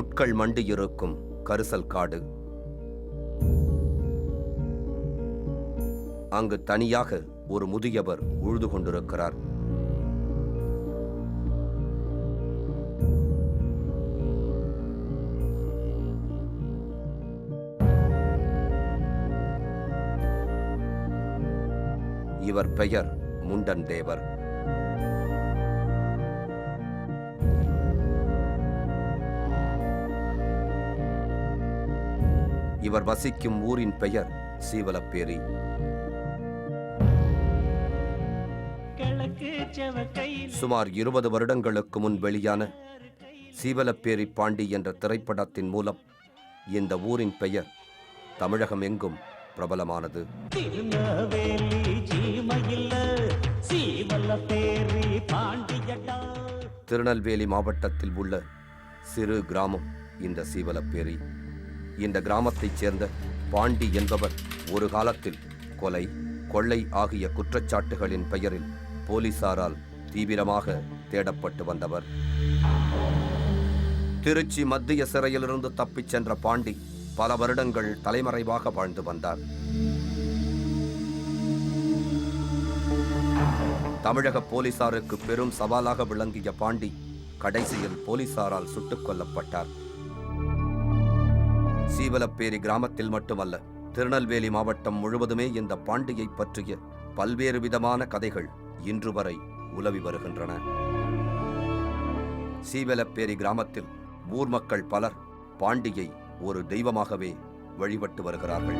முட்கள் மண்டியிருக்கும் கரிசல் காடு. அங்கு தனியாக ஒரு முதியவர் உழுது கொண்டிருக்கிறார். இவர் பெயர் முண்டன் தேவர். இவர் வசிக்கும் ஊரின் பெயர் சீவலப்பேரி. சுமார் 20 வருடங்களுக்கு முன் வெளியான சீவலப்பேரி பாண்டி என்ற திரைப்படத்தின் மூலம் இந்த ஊரின் பெயர் தமிழகம் எங்கும் பிரபலமானது. திருநெல்வேலி மாவட்டத்தில் உள்ள சிறு கிராமம் இந்த சீவலப்பேரி. இந்த கிராமத்தைச் சேர்ந்த பாண்டி என்பவர் ஒரு காலத்தில் கொலை, கொள்ளை ஆகிய குற்றச்சாட்டுகளின் பெயரில் போலீசாரால் தீவிரமாக தேடப்பட்டு வந்தவர். திருச்சி மத்திய சிறையிலிருந்து தப்பிச் சென்ற பாண்டி பல வருடங்கள் தலைமறைவாக வாழ்ந்து வந்தார். தமிழக போலீசாருக்கு பெரும் சவாலாக விளங்கிய பாண்டி கடைசியில் போலீசாரால் சுட்டுக் கொல்லப்பட்டார். சீவலப்பேரி கிராமத்தில் மட்டுமல்ல, திருநெல்வேலி மாவட்டம் முழுவதுமே இந்த பாண்டியை பற்றிய பல்வேறு விதமான கதைகள் இன்று வரை உலவி வருகின்றன. சீவலப்பேரி கிராமத்தில் ஊர் மக்கள் பலர் பாண்டியை ஒரு தெய்வமாகவே வழிபட்டு வருகிறார்கள்.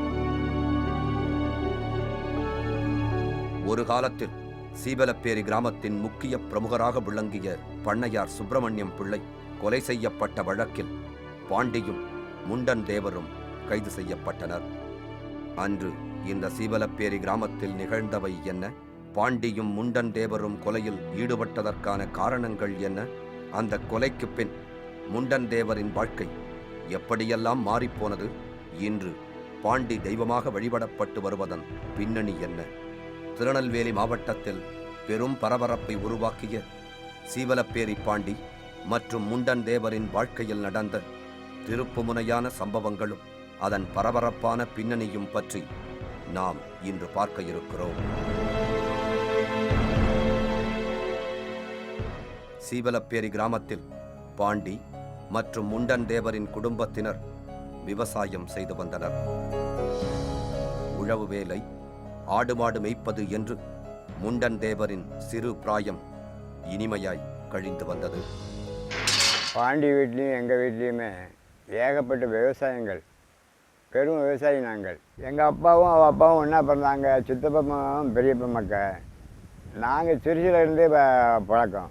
ஒரு காலத்தில் சீவலப்பேரி கிராமத்தின் முக்கிய பிரமுகராக விளங்கிய பண்ணையார் சுப்பிரமணியம் பிள்ளை கொலை செய்யப்பட்ட வழக்கில் பாண்டியும் முண்டன் தேவரும் கைது செய்யப்பட்டனர். அன்று இந்த சீவலப்பேரி கிராமத்தில் நிகழ்ந்தவை என்ன? பாண்டியும் முண்டன் தேவரும் கொலையில் ஈடுபட்டதற்கான காரணங்கள் என்ன? அந்த கொலைக்கு பின் முண்டன் தேவரின் வாழ்க்கை எப்படியெல்லாம் மாறிப்போனது? இன்று பாண்டி தெய்வமாக வழிபடப்பட்டு வருவதன் பின்னணி என்ன? திருநெல்வேலி மாவட்டத்தில் பெரும் பரபரப்பை உருவாக்கிய சீவலப்பேரி பாண்டி மற்றும் முண்டன் தேவரின் வாழ்க்கையில் நடந்த திருப்புமுனையான சம்பவங்களும் அதன் பரபரப்பான பின்னணியும் பற்றி நாம் இன்று பார்க்க இருக்கிறோம். சீவலப்பேரி கிராமத்தில் பாண்டி மற்றும் முண்டன் தேவரின் குடும்பத்தினர் விவசாயம் செய்து வந்தனர். உழவு வேலை, ஆடு மாடு மேய்ப்பது என்று முண்டன் தேவரின் சிறு பிராயம் இனிமையாய் கழிந்து வந்தது. பாண்டி வீட்லேயும் எங்கள் வீட்லேயுமே ஏகப்பட்ட விவசாயங்கள், பெரும் விவசாயி நாங்கள். எங்கள் அப்பாவும் அவள் அப்பாவும் ஒன்றா பிறந்தாங்க. சித்தப்பாவும் பெரியப்பா மக்கள். நாங்கள் திருச்சியிலேருந்தே பழக்கம்.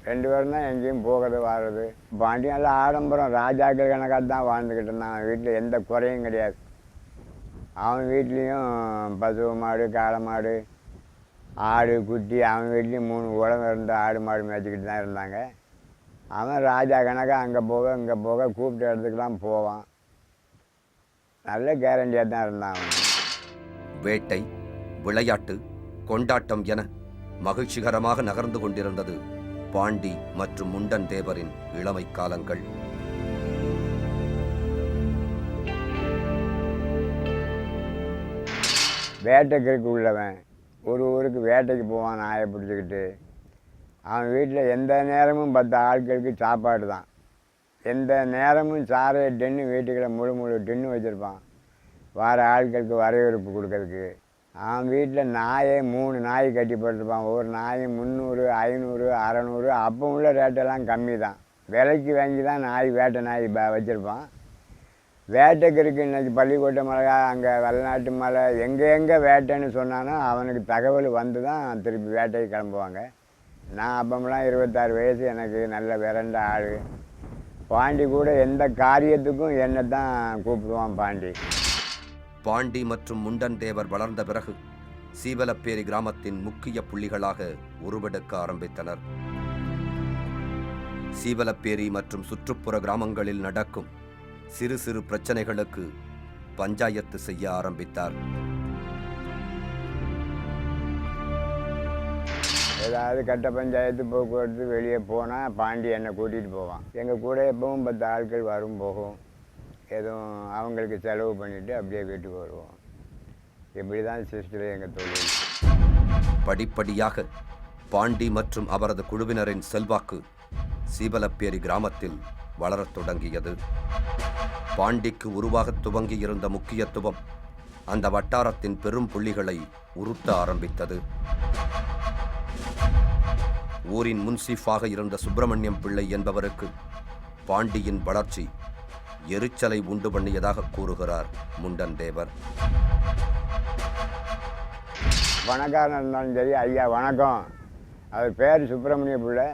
2 பேரும் தான் எங்கேயும் போகிறது வர்றது. பாண்டி நல்லா ஆடம்பரம், ராஜாக்கள் கணக்காக தான் வாழ்ந்துக்கிட்டு இருந்தான். அவன் வீட்டில் எந்த குறையும் கிடையாது. அவன் வீட்லேயும் பசு மாடு, காளை மாடு, ஆடு, குட்டி, அவன் வீட்லேயும் 3 உடம்பு இருந்து ஆடு மாடு மேய்ச்சிக்கிட்டு தான் இருந்தாங்க. அவன் ராஜா கணக்காக அங்கே போக இங்கே போக கூப்பிட்ட இடத்துக்குலாம் போவான். நல்ல கேரண்டியாக தான் இருந்தான் அவன். வேட்டை, விளையாட்டு, கொண்டாட்டம் என மகிழ்ச்சிகரமாக நகர்ந்து கொண்டிருந்தது பாண்டி மற்றும் முண்டன் தேவரின் இளமை காலங்கள். வேட்டைக்கு உள்ளவன் ஒரு ஊருக்கு வேட்டைக்கு போவான் நாயை பிடிச்சிக்கிட்டு. அவன் வீட்டில் எந்த நேரமும் 10 ஆட்களுக்கு சாப்பாடு தான். எந்த நேரமும் சாரை டென்னு வீட்டுக்குள்ள முழு டென்னு வச்சுருப்பான், வர ஆட்களுக்கு வரவேற்பு கொடுக்கறதுக்கு. அவன் வீட்டில் நாயை 3 நாய் கட்டி போட்டிருப்பான். ஒவ்வொரு நாயும் 300, 500, 600. அப்போ உள்ள ரேட்டெல்லாம் கம்மி தான். விலைக்கு வாங்கி தான் வேட்டை நாய் வச்சுருப்பான். வேட்டைக்கு இருக்குது. இன்றைக்கி பள்ளிக்கோட்டை மலை, அங்கே வெளிநாட்டு மலை, எங்கே வேட்டைன்னு சொன்னானோ அவனுக்கு தகவல் வந்து தான் திருப்பி வேட்டைக்கு கிளம்புவாங்க. நான் அப்பமெல்லாம் 26 வயசு, எனக்கு நல்ல விரண்ட ஆள். பாண்டி கூட எந்த காரியத்துக்கும் என்னை தான் கூப்பிடுவான் பாண்டி. பாண்டி மற்றும் முண்டன் தேவர் வளர்ந்த பிறகு சீவலப்பேரி கிராமத்தின் முக்கிய புள்ளிகளாக உருவெடுக்க ஆரம்பித்தனர். சீவலப்பேரி மற்றும் சுற்றுப்புற கிராமங்களில் நடக்கும் சிறு சிறு பிரச்சனைகளுக்கு பஞ்சாயத்து செய்ய ஆரம்பித்தார். ஏதாவது கட்ட பஞ்சாயத்து போக்குவரத்து வெளியே போனால் பாண்டி என்னை கூட்டிகிட்டு போவான். எங்கள் கூட எப்பவும் 10 ஆட்கள் வரும் போகும். எதுவும் அவங்களுக்கு செலவு பண்ணிவிட்டு அப்படியே வீட்டுக்கு வருவோம். இப்படி தான் சிஸ்டர் எங்கள் தொழில். படிப்படியாக பாண்டி மற்றும் அவரது குழுவினரின் செல்வாக்கு சீவலப்பேரி கிராமத்தில் வளரத் தொடங்கியது. பாண்டிக்கு உருவாகத் துவங்கியிருந்த முக்கியத்துவம் அந்த வட்டாரத்தின் பெரும் புள்ளிகளை உறுத்த ஆரம்பித்தது. ஊரின் முன்சீஃபாக இருந்த சுப்பிரமணியம் பிள்ளை என்பவருக்கு பாண்டியின் வளர்ச்சி எரிச்சலை உண்டு பண்ணியதாக கூறுகிறார் முண்டன் தேவர். பணக்காரன் இருந்தாலும் சரி, ஐயா வணக்கம், அவர் பேர் சுப்பிரமணிய பிள்ளை.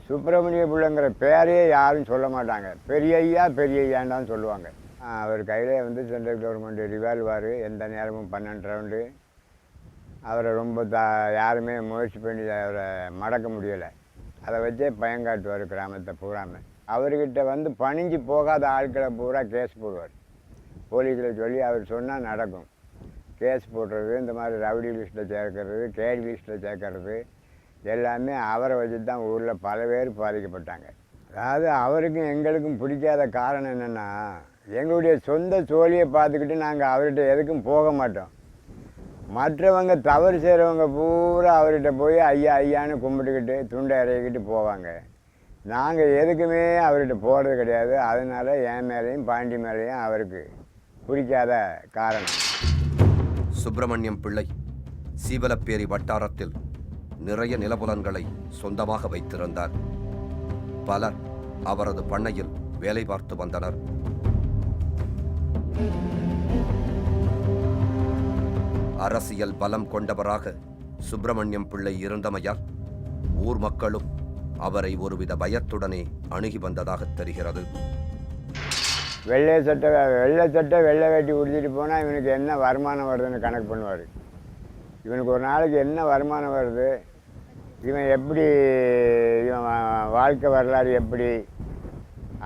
சுப்பிரமணிய பிள்ளைங்கிற பேரே யாரும் சொல்ல மாட்டாங்க. பெரிய ஐயான்னு தான் சொல்லுவாங்க. அவர் கையில் வந்து சென்ட்ரல் கவர்மெண்ட் ரிவால்வார், எந்த நேரமும் 12 ரவுண்டு. அவரை ரொம்ப யாருமே முயற்சி பண்ணி அவரை மடக்க முடியலை. அதை வச்சே பயங்காட்டுவார் கிராமத்தை பூராமல். அவர்கிட்ட வந்து பணிஞ்சு போகாத ஆட்களை பூரா கேஸ் போடுவார். போலீஸில் சொல்லி அவர் சொன்னால் நடக்கும். கேஸ் போடுறது, இந்த மாதிரி ரவுடி லிஸ்ட்டில் சேர்க்கறது, கேடி லிஸ்ட்டில் சேர்க்கறது எல்லாமே அவரை வச்சு தான் ஊரில் பல பேர் பாதிக்கப்பட்டாங்க. அதாவது அவருக்கும் எங்களுக்கும் பிடிக்காத காரணம் என்னென்னா, எங்களுடைய சொந்த சோழியை பார்த்துக்கிட்டு நாங்கள் அவர்கிட்ட எதுக்கும் போக மாட்டோம். மற்றவங்க தவறு செய்கிறவங்க பூரா அவர்கிட்ட போய் ஐயான்னு கும்பிட்டுக்கிட்டு துண்டை இறக்கிட்டு போவாங்க. நாங்கள் எதுக்குமே அவர்கிட்ட போகிறது கிடையாது. அதனால் என் மேலேயும் பாண்டி மேலேயும் அவருக்கு பிடிக்காத காரணம். சுப்பிரமணியம் பிள்ளை சீவலப்பேரி வட்டாரத்தில் நிறைய நிலபுலன்களை சொந்தமாக வைத்திருந்தார். பலர் அவரது பண்ணையில் வேலை பார்த்து வந்தனர். அரசியல் பலம் கொண்டவராக சுப்பிரமணியம் பிள்ளை இருந்தமையால் ஊர் மக்களும் அவரை ஒருவித பயத்துடனே அணுகி வந்ததாக தெரிகிறது. வெள்ளை சட்டை வெள்ளை வேட்டி உடுத்திட்டு போனால் இவனுக்கு என்ன வருமானம் வருதுன்னு கணக்கு பண்ணுவார். இவனுக்கு ஒரு நாளைக்கு என்ன வருமானம் வருது, இவன் எப்படி, இவன் வாழ்க்கை வரலாறு எப்படி,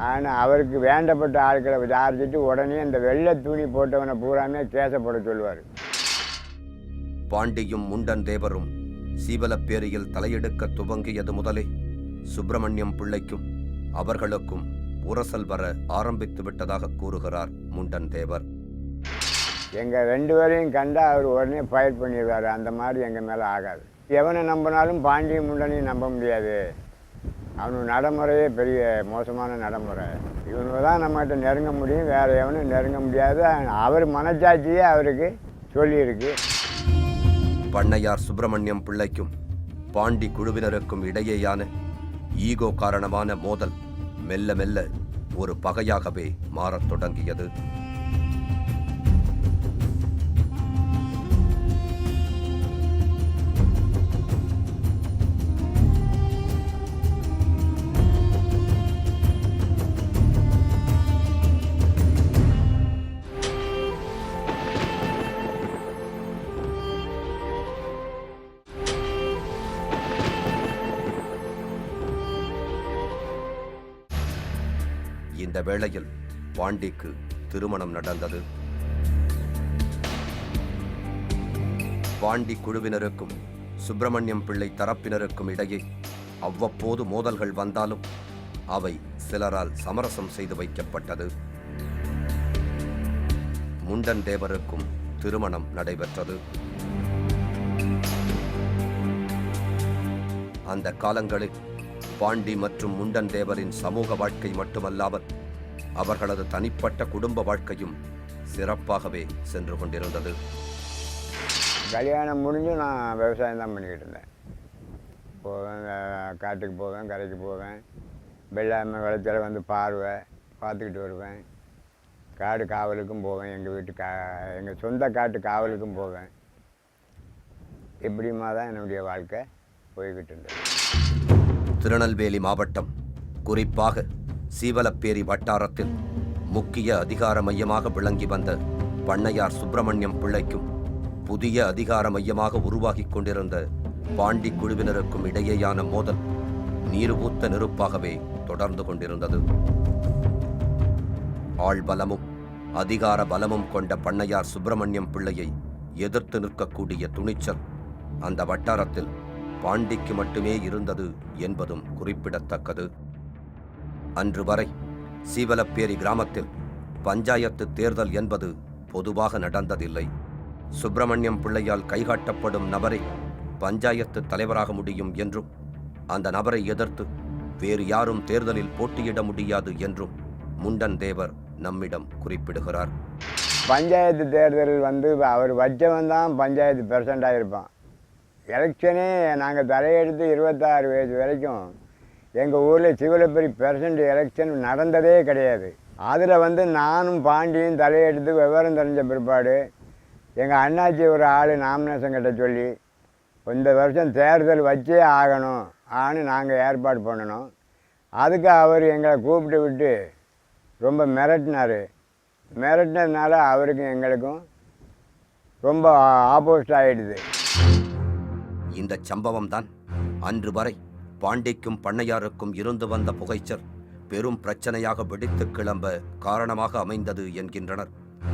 ஆனால் அவருக்கு வேண்டப்பட்ட ஆட்களை விசாரிச்சுட்டு உடனே அந்த வெள்ளை துணி போட்டவனை பூராமே கேசப்பட சொல்லுவார். பாண்டியும் முண்டன் தேவரும் சீவலப்பேரியில் தலையெடுக்க துவங்கியது முதலே சுப்பிரமணியம் பிள்ளைக்கும் அவர்களுக்கும் உரசல் வர ஆரம்பித்து விட்டதாக கூறுகிறார் முண்டன் தேவர். எங்கள் 2 பேரையும் கண்டா அவர் உடனே ஃபயர் பண்ணிடுவார். அந்த மாதிரி எங்கள் மேலே ஆகாது. எவனை நம்பினாலும் பாண்டியும் முண்டனையும் நம்ப முடியாது. அவனு நடைமுறையே பெரிய மோசமான நடைமுறை. இவனுக்கு தான் நம்மகிட்ட நெருங்க முடியும், வேறு எவனும் நெருங்க முடியாது. அவர் மனச்சாட்சியே அவருக்கு சொல்லியிருக்கு. பண்ணையார் சுப்பிரமணியம் பிள்ளைக்கும் பாண்டி குழுவினருக்கும் இடையேயான ஈகோ காரணமான மோதல் மெல்ல மெல்ல ஒரு பகையாகவே மாறத் தொடங்கியது. இந்த வேளையில் பாண்டிக்கு திருமணம் நடந்தது. பாண்டி குழுவினருக்கும் சுப்பிரமணியம் பிள்ளை தரப்பினருக்கும் இடையே அவ்வப்போது மோதல்கள் வந்தாலும் அவை சிலரால் சமரசம் செய்து வைக்கப்பட்டது. முண்டன் தேவருக்கும் திருமணம் நடைபெற்றது. அந்த காலங்களில் பாண்டி மற்றும் முண்டன் தேவரின் சமூக வாழ்க்கை மட்டுமல்லாமல் அவர்களது தனிப்பட்ட குடும்ப வாழ்க்கையும் சிறப்பாகவே சென்று கொண்டிருந்தது. கல்யாணம் முடிஞ்சு நான் விவசாயம் தான் பண்ணிக்கிட்டு இருந்தேன். போவேன், காட்டுக்கு போவேன், கரைக்கு போவேன், வெள்ளாமை விளைச்சல வந்து பார்த்துக்கிட்டு வருவேன். காடு காவலுக்கும் போவேன், எங்கள் சொந்த காட்டு காவலுக்கும் போவேன். இப்படிமா தான் என்னுடைய வாழ்க்கை போய்கிட்டு இருந்தது. திருநெல்வேலி மாவட்டம், குறிப்பாக சீவலப்பேரி வட்டாரத்தில் முக்கிய அதிகார மையமாக விளங்கி வந்த பண்ணையார் சுப்பிரமணியம் பிள்ளைக்கும் புதிய அதிகார மையமாக உருவாகி கொண்டிருந்த பாண்டி குழுவினருக்கும் இடையேயான மோதல் நீர் ஊத்த நெருப்பாகவே தொடர்ந்து கொண்டிருந்தது. ஆள் பலமும் அதிகார பலமும் கொண்ட பண்ணையார் சுப்பிரமணியம் பிள்ளையை எதிர்த்து நிற்கக்கூடிய துணிச்சல் அந்த வட்டாரத்தில் பாண்டிக்கு மட்டுமே இருந்தது என்பதும் குறிப்பிடத்தக்கது. அன்று வரை சீவலப்பேரி கிராமத்தில் பஞ்சாயத்து தேர்தல் என்பது பொதுவாக நடந்ததில்லை. சுப்பிரமணியம் பிள்ளையால் கைகாட்டப்படும் நபரே பஞ்சாயத்து தலைவராக முடியும் என்றும், அந்த நபரை எதிர்த்து வேறு யாரும் தேர்தலில் போட்டியிட முடியாது என்றும் முண்டன் தேவர் நம்மிடம் குறிப்பிடுகிறார். பஞ்சாயத்து தேர்தல் அவர் வச்சவன் தான் பஞ்சாயத்து பெர்சண்டாக இருப்பான். எலெக்ஷனே நாங்கள் தலையெடுத்து 26 வயசு வரைக்கும் எங்கள் ஊரில் சிவலப்பேரி பெர்சன்ட் எலெக்ஷன் நடந்ததே கிடையாது. அதில் நானும் பாண்டியும் தலையெடுத்து விவரம் தெரிஞ்ச பிற்பாடு எங்கள் அண்ணாச்சி ஒரு ஆள் நாமினேஷன் கிட்ட சொல்லி இந்த வருஷம் தேர்தல் வச்சே ஆகணும் நாங்கள் ஏற்பாடு பண்ணணும். அதுக்கு அவர் எங்களை கூப்பிட்டு விட்டு ரொம்ப மிரட்டினதுனால அவருக்கும் எங்களுக்கும் ரொம்ப ஆப்போசிட் ஆகிடுது. இந்த சம்பவம் தான் அன்று வரை பாண்டிக்கும் பண்ணையாருக்கும் இருந்து வந்த புகைச்சல் பெரும் பிரச்சனையாக வெடித்து கிளம்ப காரணமாக அமைந்தது என்கின்றனர்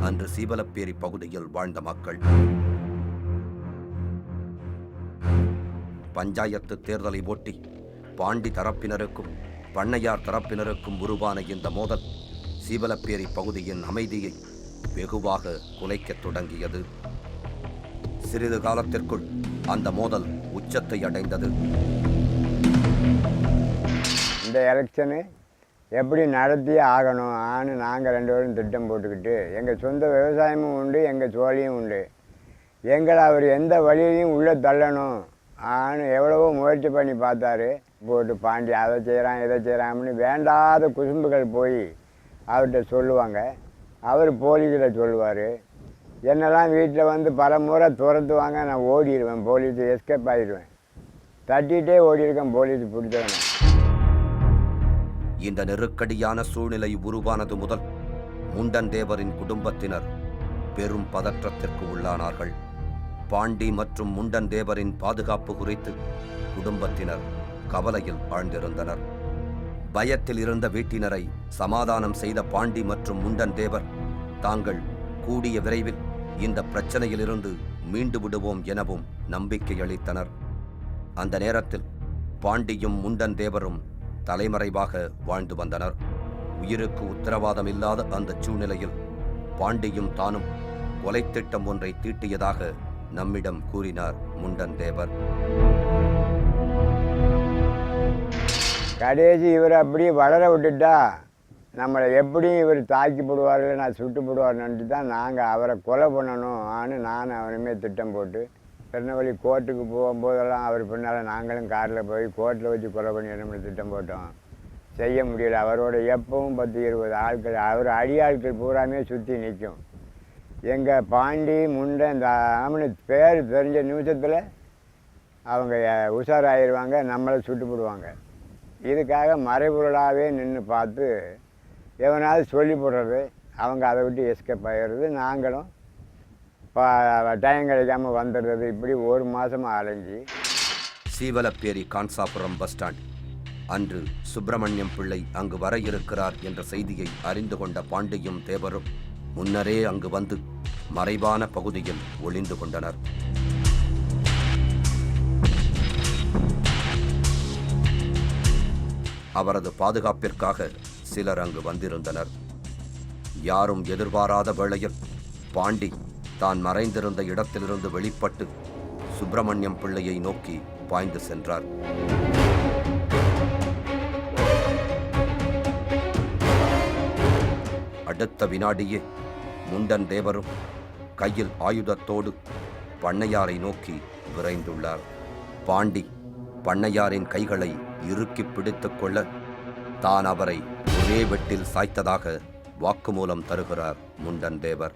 அன்று சீவலப்பேரி பகுதியில் வாழ்ந்த மக்கள். பஞ்சாயத்து தேர்தலை ஒட்டி பாண்டி தரப்பினருக்கும் பண்ணையார் தரப்பினருக்கும் உருவான இந்த மோதல் சீவலப்பேரி பகுதியின் அமைதியை வெகுவாக குலைக்கத் தொடங்கியது. சிறிது காலத்திற்குள் அந்த மோதல் உச்சத்தை அடைந்தது. இந்த எலெக்ஷனு எப்படி நடத்தியே ஆகணும் நாங்கள் 2 பேரும் திட்டம் போட்டுக்கிட்டு எங்கள் சொந்த விவசாயமும் உண்டு, எங்கள் சோழியும் உண்டு. எங்களை அவர் எந்த வழியிலையும் உள்ளே தள்ளணும் எவ்வளவோ முயற்சி பண்ணி பார்த்தாரு. போட்டு பாண்டி அதை செய்கிறான் இதை செய்கிறான்னு வேண்டாத குசும்புகள் போய் அவர்கிட்ட சொல்லுவாங்க. அவர் போலீஸில் சொல்லுவார். என்னெல்லாம் வீட்டில் பல முறை துரத்துவாங்க. நான் ஓடிடுவேன், போலீஸ் எஸ்கேப் ஆகிடுவேன். தட்டிகிட்டே ஓடியிருக்கேன் போலீஸ் பிடிச்சவன. இந்த நெருக்கடியான சூழ்நிலை உருவானது முதல் முண்டன் தேவரின் குடும்பத்தினர் பெரும் பதற்றத்திற்கு உள்ளானார்கள். பாண்டி மற்றும் முண்டன் தேவரின் பாதுகாப்பு குறித்து குடும்பத்தினர் கவலையில் ஆழ்ந்திருந்தனர். பயத்தில் இருந்த வீட்டினரை சமாதானம் செய்த பாண்டி மற்றும் முண்டன் தேவர் தாங்கள் கூடிய விரைவில் இந்த பிரச்சனையிலிருந்து மீண்டு விடுவோம் எனவும் நம்பிக்கை அளித்தனர். அந்த நேரத்தில் பாண்டியும் முண்டன் தேவரும் தலைமறைவாக வாழ்ந்து வந்தனர். உயிருக்கு உத்தரவாதம் இல்லாத அந்த சூழ்நிலையில் பாண்டியும் தானும் கொலை திட்டம் ஒன்றை தீட்டியதாக நம்மிடம் கூறினார் முண்டன் தேவர். கடைசி இவர் அப்படியே வளர விட்டுட்டா நம்மளை எப்படியும் இவர் தாக்கி போடுவார்கள், நான் சுட்டு போடுவார்னுட்டு தான் நாங்கள் அவரை கொலை பண்ணணும் நான் அவனுமே திட்டம் போட்டு திருநெல்வேலி கோர்ட்டுக்கு போகும்போதெல்லாம் அவர் பின்னால் நாங்களும் காரில் போய் கோர்ட்டில் வச்சு கொலை பண்ணிடணும்னு திட்டம் போட்டோம். செய்ய முடியல. அவரோட எப்பவும் 10-20 ஆட்கள் அவர் அடியாட்கள் பூராமே சுற்றி நிற்கும். எங்கள் பாண்டி முண்டை இந்த அவனுக்கு பேர் தெரிஞ்ச நிமிஷத்தில் அவங்க உஷாராகிடுவாங்க, நம்மளை சுட்டு போடுவாங்க. இதுக்காக மறைபொருளாகவே நின்று பார்த்து எவனாவது சொல்லி போடுறது, அவங்க அதை விட்டு எஸ்கேப் ஆகிடுறது, நாங்களும் டைம் கிடைக்காம வந்துடுறது. இப்படி 1 மாதமாக அலைஞ்சி சீவலப்பேரி கான்சாபுரம் பஸ் ஸ்டாண்ட் அன்று சுப்பிரமணியம் பிள்ளை அங்கு வர இருக்கிறார் என்ற செய்தியை அறிந்து கொண்ட பாண்டியும் தேவரும் முன்னரே அங்கு வந்து மறைவான பகுதியில் ஒளிந்து கொண்டனர். அவரது பாதுகாப்பிற்காக சிலர் அங்கு வந்திருந்தனர். யாரும் எதிர்பாராத வேளையில் பாண்டி தான் மறைந்திருந்த இடத்திலிருந்து வெளிப்பட்டு சுப்பிரமணியம் பிள்ளையை நோக்கி பாய்ந்து சென்றார். அடுத்த வினாடியே முண்டன் தேவரும் கையில் ஆயுதத்தோடு பண்ணையாரை நோக்கி விரைந்துள்ளார். பாண்டி பண்ணையாரின் கைகளை இறுக்கி பிடித்துக் கொள்ள தான் அவரை ஒரே வெட்டில் சாய்த்ததாக வாக்குமூலம் தருகிறார் முண்டன் தேவர்.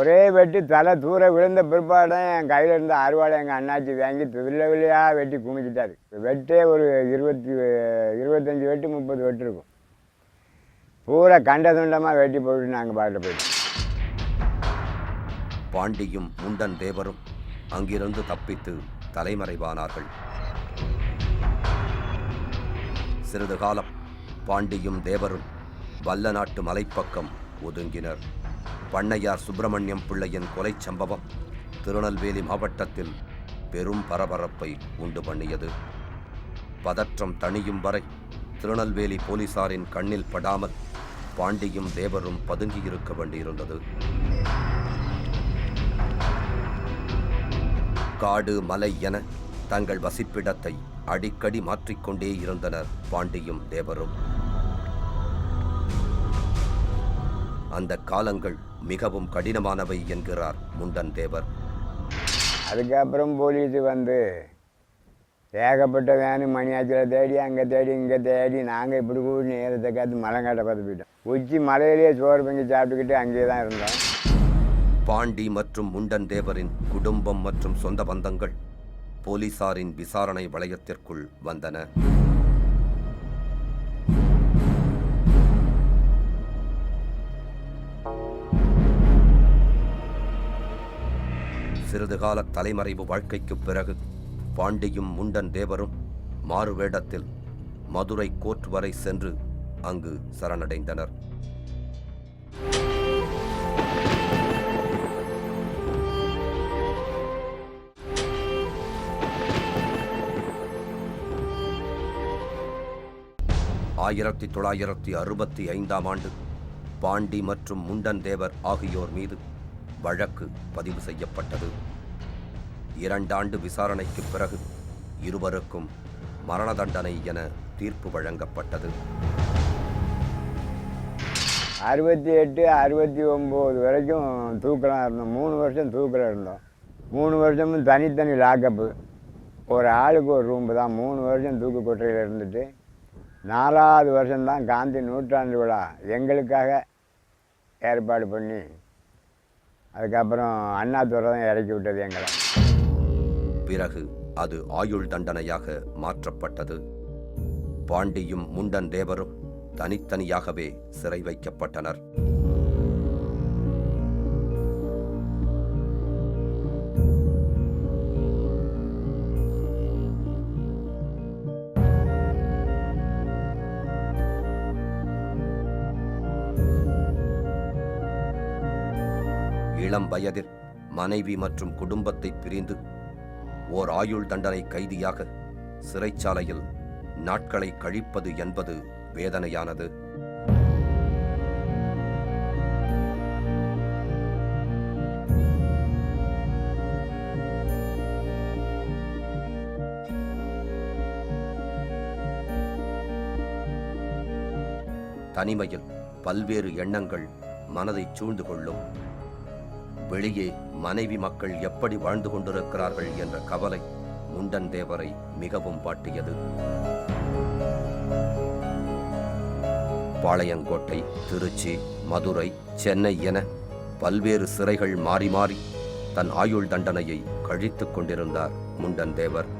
ஒரே வெட்டி தலை தூர விழுந்த பிற்பாடம் என் கையில் இருந்த அறுவாளை எங்கள் அண்ணாச்சி வாங்கி வில்லையாக வெட்டி குமிச்சிட்டாரு. வெட்டே ஒரு 25 வெட்டு 30 வெட்டு இருக்கும். பூரா கண்ட துண்டமாக வெட்டி போட்டு நாங்கள் பாட்டில் போயிட்டோம். பாண்டியும் முண்டன் தேவரும் அங்கிருந்து தப்பித்து தலைமறைவானார்கள். சிறிது காலம் பாண்டியும் தேவரும் வல்லநாட்டு மலைப்பக்கம் ஒதுங்கினர். பண்ணையார் சுப்பிரமணியம் பிள்ளையின் கொலை சம்பவம் திருநெல்வேலி மாவட்டத்தில் பெரும் பரபரப்பை உண்டு பண்ணியது. பதற்றம் தணியும் வரை திருநெல்வேலி போலீசாரின் கண்ணில் படாமல் பாண்டியும் தேவரும் பதுங்கியிருக்க வேண்டியிருந்தது. காடு மலை என தங்கள் வசிப்பிடத்தை அடிக்கடி மாற்றிக்கொண்டே இருந்தனர் பாண்டியும் தேவரும். அந்த காலங்கள் மிகவும் கடினமானவை என்கிறார் முண்டன் தேவர். அதுக்கப்புறம் போலீஸு வந்து ஏகப்பட்ட வேனு மணியாச்சில் தேடி அங்கே தேடி இங்கே தேடி நாங்கள் இப்படி கூடி நேரத்தை காத்து மலைங்காட்டை பார்த்து போயிட்டோம். உச்சி மலையிலேயே சோறு பொங்கி சாப்பிட்டுக்கிட்டு அங்கேயே தான் இருந்தோம். பாண்டி மற்றும் முண்டன் தேவரின் குடும்பம் மற்றும் சொந்த பந்தங்கள் போலீசாரின் விசாரணை வளையத்திற்குள் வந்தன. சிறிதுகால தலைமறைவு வாழ்க்கைக்குப் பிறகு பாண்டியும் முண்டன் தேவரும் மாறுவேடத்தில் மதுரை கோர்ட் வரை சென்று அங்கு சரணடைந்தனர். ஆயிரத்தி 1965 பாண்டி மற்றும் முண்டன் தேவர் ஆகியோர் மீது வழக்கு பதிவு செய்யப்பட்டது. 2 ஆண்டு விசாரணைக்கு பிறகு இருவருக்கும் மரண தண்டனை என தீர்ப்பு வழங்கப்பட்டது. 68, 69 வரைக்கும் தூக்கலாம் இருந்தோம். 3 வருஷம் தூக்கில் இருந்தோம். 3 வருஷமும் தனித்தனி லாக்கப்பு. ஒரு ஆளுக்கு ஒரு ரூம்பு தான். 3 வருஷம் தூக்கு கொட்டரையில் இருந்துட்டு 4ஆவது வருஷம்தான் காந்தி நூற்றாண்டு விழா எங்களுக்காக ஏற்பாடு பண்ணி அதுக்கப்புறம் அண்ணாதுரை தான் இறக்கி விட்டது எங்களை. பிறகு அது ஆயுள் தண்டனையாக மாற்றப்பட்டது. பாண்டியும் முண்டன் தேவரும் தனித்தனியாகவே சிறை வைக்கப்பட்டனர். இளம் வயதில் மனைவி மற்றும் குடும்பத்தை பிரிந்து ஓர் ஆயுள் தண்டனை கைதியாக சிறைச்சாலையில் நாட்களை கழிப்பது என்பது வேதனையானது. தனிமையில் பல்வேறு எண்ணங்கள் மனதை சூழ்ந்து கொள்ளும். வெளியே மனைவி மக்கள் எப்படி வாழ்ந்து கொண்டிருக்கிறார்கள் என்ற கவலை முண்டன் தேவரை மிகவும் வாட்டியது. பாளையங்கோட்டை, திருச்சி, மதுரை, சென்னை என பல்வேறு சிறைகள் மாறி மாறி தன் ஆயுள் தண்டனையை கழித்துக் கொண்டிருந்தார் முண்டன் தேவர்.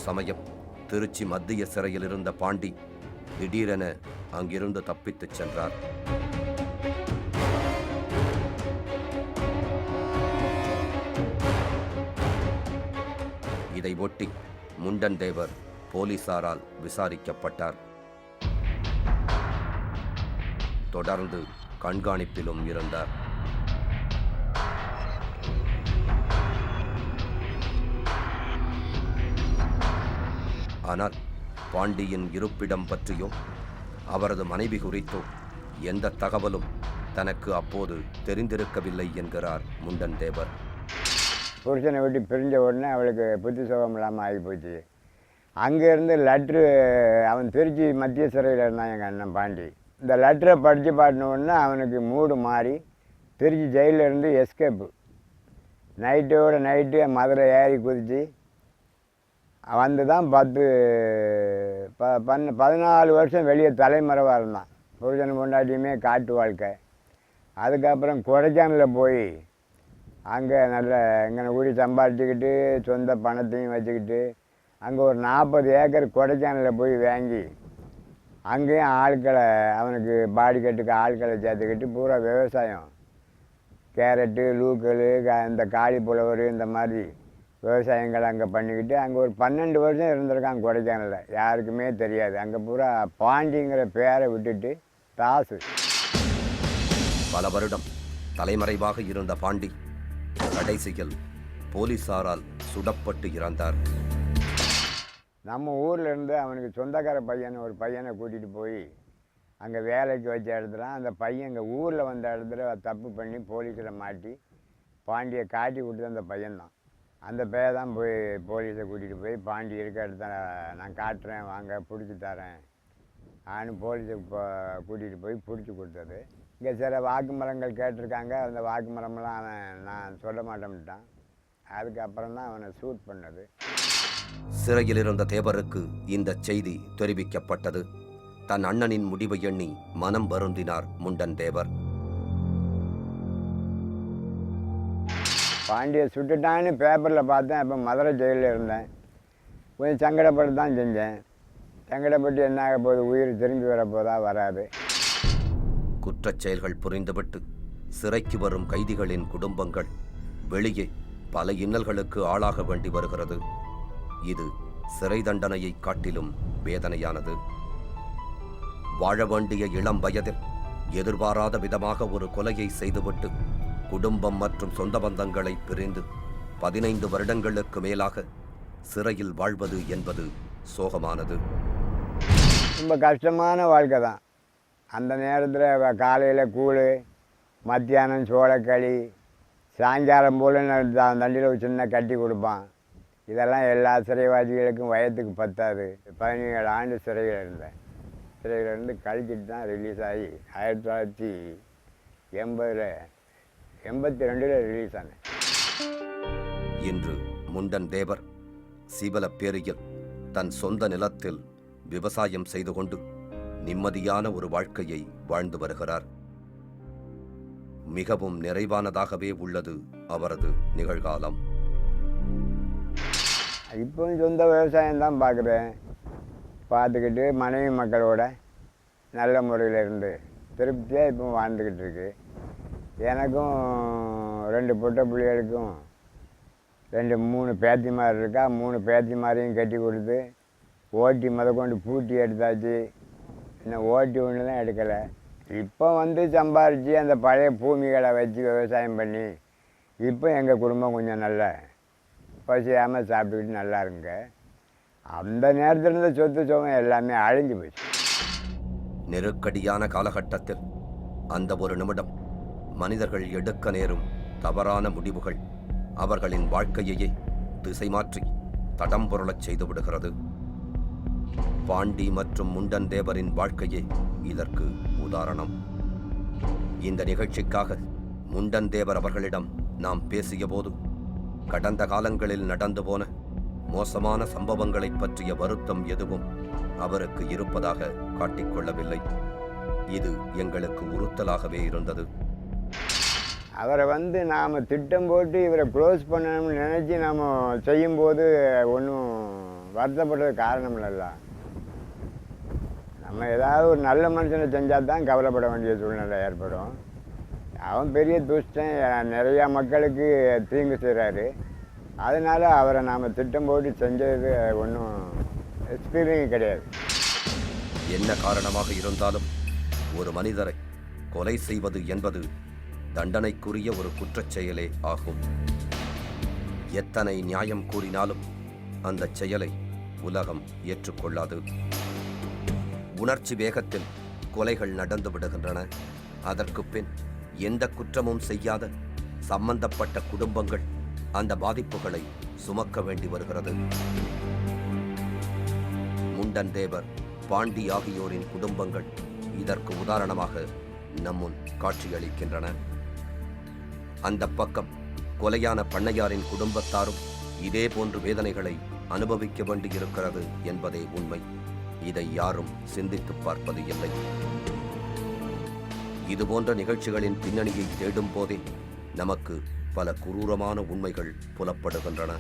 சமயம் திருச்சி மத்திய சிறையில் இருந்த பாண்டி திடீரென அங்கிருந்து தப்பித்துச் சென்றார். இதை ஒட்டி முண்டன் தேவர் போலீசாரால் விசாரிக்கப்பட்டார். தொடர்ந்து கண்காணிப்பிலும் இருந்தார். ஆனால் பாண்டியின் இருப்பிடம் பற்றியோ அவரது மனைவி குறித்தோ எந்த தகவலும் தனக்கு அப்போது தெரிந்திருக்கவில்லை என்கிறார் முண்டன் தேவர். புருஷனை விட்டு பிரிஞ்ச உடனே அவளுக்கு புத்தி சுகம் இல்லாமல் ஆகி போச்சு. அங்கேருந்து லெட்ரு, அவன் திருச்சி மத்திய சிறையில் இருந்தான் எங்கள் அண்ணன் பாண்டி. இந்த லெட்டரை படித்து பாட்டின உடனே அவனுக்கு மூடு மாறி திருச்சி ஜெயிலிருந்து எஸ்கேப்பு. நைட்டோட நைட்டு மதுரை ஏறி குதித்து வந்து தான் 14 வருஷம் வெளியே தலைமறைவாக இருந்தான். புருஷன் பொண்டாட்டியுமே காட்டு வாழ்க்கை. அதுக்கப்புறம் கொடைக்கானலில் போய் அங்கே நல்ல எங்கே கூடி சம்பாதிச்சுக்கிட்டு சொந்த பணத்தையும் வச்சுக்கிட்டு அங்கே ஒரு 40 ஏக்கர் கொடைக்கானலில் போய் வாங்கி அங்கேயும் ஆட்களை அவனுக்கு பாடி கட்டுக்கு ஆட்களை சேர்த்துக்கிட்டு பூரா விவசாயம், கேரட்டு, லூக்கல், இந்த காலிப்புலவர், இந்த மாதிரி விவசாயங்கள் அங்கே பண்ணிக்கிட்டு அங்கே ஒரு 12 வருஷம் இருந்திருக்கான் கொடைக்கானலில். யாருக்குமே தெரியாது. அங்கே பூரா பாண்டிங்கிற பேரை விட்டுட்டு தாசு. பல வருடம் தலைமறைவாக இருந்த பாண்டி கடைசியில் போலீசாரால் சுடப்பட்டு இறந்தார். நம்ம ஊரில் இருந்து அவனுக்கு சொந்தக்கார ஒரு பையனை கூட்டிகிட்டு போய் அங்கே வேலைக்கு வச்ச இடத்துல அந்த பையன் எங்கள் ஊரில் வந்த இடத்துல தப்பு பண்ணி போலீஸில் மாட்டி பாண்டியை காட்டி விட்டு அந்த பையன்தான். அந்த பையன் தான் போய் போலீஸை கூட்டிகிட்டு போய் பாண்டி இருக்க இடத்த நான் காட்டுறேன், வாங்க பிடிச்சி தரேன் ஆன்னு போலீஸை கூட்டிகிட்டு போய் பிடிச்சி கொடுத்தது. இங்கே சில வாக்குமூலங்கள் கேட்டிருக்காங்க. அந்த வாக்குமூலமெல்லாம் அவன் நான் சொல்ல மாட்டேன்ட்டான். அதுக்கப்புறம் தான் அவனை ஷூட் பண்ணது. சிறையில் இருந்த தேவருக்கு இந்த செய்தி தெரிவிக்கப்பட்டது. தன் அண்ணனின் முடிவை எண்ணி மனம் வருந்தினார் முண்டன் தேவர். பாண்டியை சுட்டுட்டான்னு பேப்பரில் பார்த்தேன். இப்போ மதுரை ஜெயிலில் இருந்தேன். கொஞ்சம் சங்கடப்பட்டு தான் செஞ்சேன். சங்கடப்பட்டு என்ன ஆக போகுது, உயிர் திரும்பி வரப்போதா, வராது. குற்றச் செயல்கள் புரிந்துவிட்டு சிறைக்கு வரும் கைதிகளின் குடும்பங்கள் வெளியே பல இன்னல்களுக்கு ஆளாக வேண்டி வருகிறது. இது சிறை தண்டனையை காட்டிலும் வேதனையானது. வாழ வேண்டிய இளம் வயதில் எதிர்பாராத விதமாக ஒரு கொலையை செய்துவிட்டு குடும்பம் மற்றும் சொந்த பந்தங்களை பிரிந்து 15 வருடங்களுக்கு மேலாக சிறையில் வாழ்வது என்பது சோகமானது. ரொம்ப கஷ்டமான வாழ்க்கை தான். அந்த நேரத்தில் காலையில் கூழ், மத்தியானம் சோளக்களி, சாயங்காலம் போல் தண்டியில் ஒரு சின்ன கட்டி கொடுப்பான். இதெல்லாம் எல்லா சிறைவாதிகளுக்கும் வயதுக்கு பத்தாது. 17 ஆண்டு சிறையில் இருந்தேன். சிறையில் இருந்து கழிச்சிட்டு தான் ரிலீஸ் ஆகி 1982 ரிலீஸ் ஆனேன். இன்று முண்டன் தேவர் சீவலப்பேரியில் தன் சொந்த நிலத்தில் விவசாயம் செய்து கொண்டு நிம்மதியான ஒரு வாழ்க்கையை வாழ்ந்து வருகிறார். மிகவும் நிறைவானதாகவே உள்ளது அவரது நிகழ்காலம். இப்போ சொந்த விவசாயம்தான் பார்க்குறேன். பார்த்துக்கிட்டு மனைவி மக்களோட நல்ல முறையில் இருந்து திருப்தியாக இப்போ வாழ்ந்துக்கிட்டு இருக்கு. எனக்கும் 2 பொட்டை பிள்ளைகளுக்கும் 3 பேத்திமார் இருக்கா. 3 பேத்திமாரையும் கட்டி கொடுத்து ஓட்டி கொண்டு பூட்டி எடுத்தாச்சு. இன்னும் ஓட்டி ஒன்று தான் எடுக்கலை. இப்போ சம்பாரித்து அந்த பழைய பூமிகளை வச்சு விவசாயம் பண்ணி இப்போ எங்கள் குடும்பம் கொஞ்சம் நல்லா பசியாமல் சாப்பிட்டுக்கிட்டு நல்லா இருங்க. அந்த நேரத்தில் இருந்த சொத்து சோகம் எல்லாமே அழிஞ்சு போச்சு. நெருக்கடியான காலகட்டத்தில் அந்த ஒரு நிமிடம் மனிதர்கள் எடுக்க நேரும் தவறான முடிவுகள் அவர்களின் வாழ்க்கையையே திசை மாற்றி தடம் புரளச் செய்து விடுகிறது. பாண்டி மற்றும் முண்டன் தேவரின் வாழ்க்கையே இதற்கு உதாரணம். இந்த நிகழ்ச்சிக்காக முண்டன் தேவர் அவர்களிடம் நாம் பேசிய போது கடந்த காலங்களில் நடந்து போன மோசமான சம்பவங்களை பற்றிய வருத்தம் எதுவும் அவருக்கு இருப்பதாக காட்டிக்கொள்ளவில்லை. இது எங்களுக்கு உறுத்தலாகவே இருந்தது. அவரை நாம் திட்டம் போட்டு இவரை க்ளோஸ் பண்ணணும்னு நினச்சி நாம் செய்யும்போது ஒன்றும் வருத்தப்படுறது காரணம் இல்லைல்ல. நம்ம ஏதாவது ஒரு நல்ல மனுஷனை செஞ்சால் தான் கவலைப்பட வேண்டிய சூழ்நிலை ஏற்படும். அவன் பெரிய துஷ்டன், நிறையா மக்களுக்கு தீங்கு செய்கிறாரு. அதனால் அவரை நாம் திட்டம் போட்டு செஞ்சது ஒன்றும் எக்ஸ்பீரியன்ஸ் கிடையாது. என்ன காரணமாக இருந்தாலும் ஒரு மனிதரை கொலை செய்வது என்பது தண்டனைக்குரிய ஒரு குற்றச் செயலே ஆகும். எத்தனை நியாயம் கூறினாலும் அந்த செயலை உலகம் ஏற்றுக்கொள்ளாது. உணர்ச்சி வேகத்தில் கொலைகள் நடந்து விடுகின்றன. அதற்கு பின் எந்த குற்றமும் செய்யாத சம்பந்தப்பட்ட குடும்பங்கள் அந்த பாதிப்புகளை சுமக்க வேண்டி வருகிறது. முண்டன் தேவர், பாண்டி ஆகியோரின் குடும்பங்கள் இதற்கு உதாரணமாக நம்முன் காட்சியளிக்கின்றன. அந்த பக்கம் கொலையான பண்ணையாரின் குடும்பத்தாரும் இதே போன்று வேதனைகளை அனுபவிக்க வேண்டியிருக்கிறது என்பதே உண்மை. இதை யாரும் சிந்தித்து பார்ப்பது இல்லை. இதுபோன்ற நிகழ்ச்சிகளின் பின்னணியை தேடும் போதே நமக்கு பல குரூரமான உண்மைகள் புலப்படுகின்றன.